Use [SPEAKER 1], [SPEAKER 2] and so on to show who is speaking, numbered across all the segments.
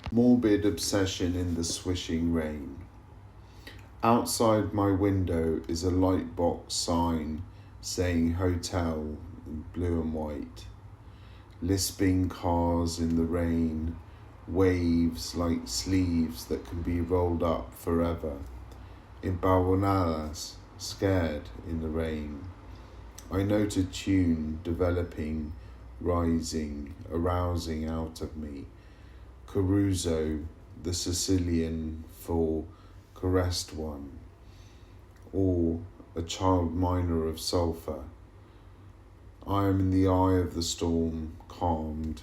[SPEAKER 1] Morbid obsession in the swishing rain. Outside my window is a light box sign saying hotel in blue and white. Lisping cars in the rain, waves like sleeves that can be rolled up forever. Embabonadas, scared in the rain. I note a tune developing, rising, arousing out of me. Caruso, the Sicilian for caressed one, or a child minor of sulphur. I am in the eye of the storm, calmed.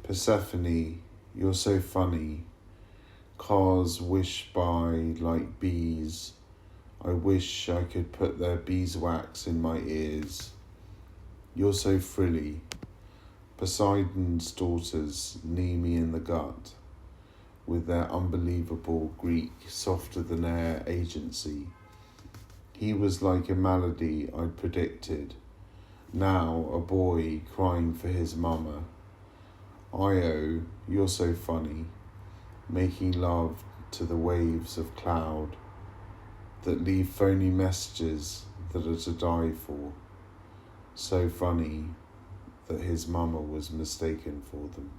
[SPEAKER 1] Persephone, you're so funny. Cars wish by like bees. I wish I could put their beeswax in my ears. You're so frilly. Poseidon's daughters knee me in the gut with their unbelievable Greek softer-than-air agency. He was like a malady I'd predicted, now a boy crying for his mama. Io, you're so funny, making love to the waves of cloud that leave phony messages that are to die for. So funny that his mama was mistaken for them.